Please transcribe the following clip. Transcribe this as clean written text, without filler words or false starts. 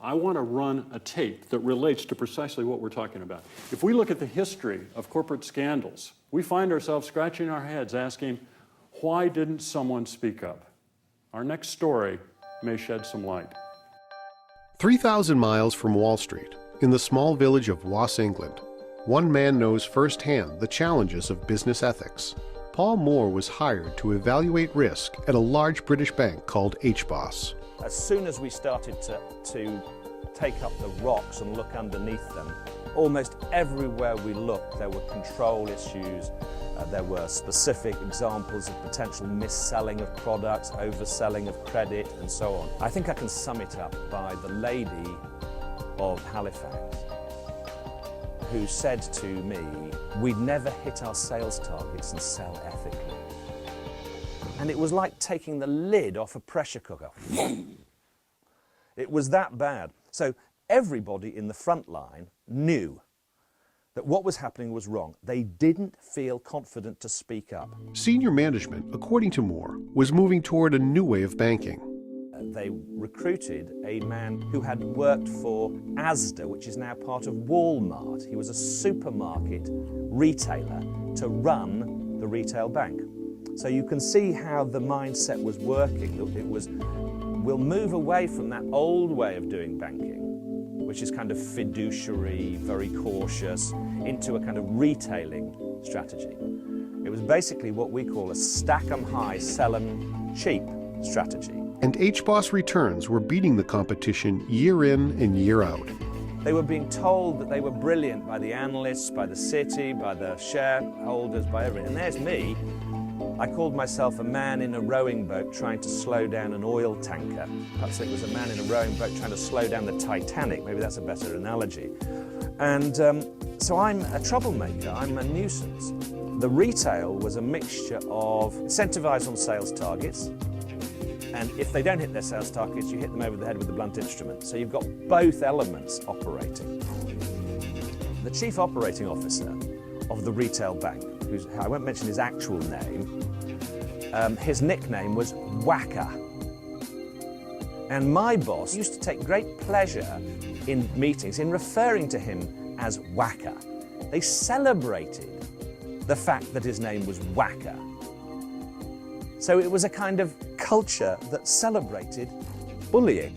I want to run a tape that relates to precisely what we're talking about. If we look at the history of corporate scandals, we find ourselves scratching our heads asking, why didn't someone speak up? Our next story may shed some light. 3,000 miles from Wall Street, in the small village of Was, England, one man knows firsthand the challenges of business ethics. Paul Moore was hired to evaluate risk at a large British bank called HBOS. As soon as we started to take up the rocks and look underneath them, almost everywhere we looked there were control issues, there were specific examples of potential mis-selling of products, overselling of credit and so on. I think I can sum it up by the lady of Halifax who said to me, we'd never hit our sales targets and sell ethically. And it was like taking the lid off a pressure cooker. It was that bad. So everybody in the front line knew that what was happening was wrong. They didn't feel confident to speak up. Senior management, according to Moore, was moving toward a new way of banking. They recruited a man who had worked for Asda, which is now part of Walmart. He was a supermarket retailer to run the retail bank. So you can see how the mindset was working. It was, we'll move away from that old way of doing banking, which is kind of fiduciary, very cautious, into a kind of retailing strategy. It was basically what we call a stack 'em high, sell 'em cheap strategy. And HBOS returns were beating the competition year in and year out. They were being told that they were brilliant by the analysts, by the city, by the shareholders, by everything. And there's me. I called myself a man in a rowing boat trying to slow down an oil tanker. Perhaps it was a man in a rowing boat trying to slow down the Titanic. Maybe that's a better analogy. And so I'm a troublemaker. I'm a nuisance. The retail was a mixture of incentivized on sales targets, and if they don't hit their sales targets, you hit them over the head with a blunt instrument. So you've got both elements operating. The chief operating officer of the retail bank, I won't mention his actual name, his nickname was Whacker. And my boss used to take great pleasure in meetings in referring to him as Whacker. They celebrated the fact that his name was Whacker. So it was a kind of culture that celebrated bullying.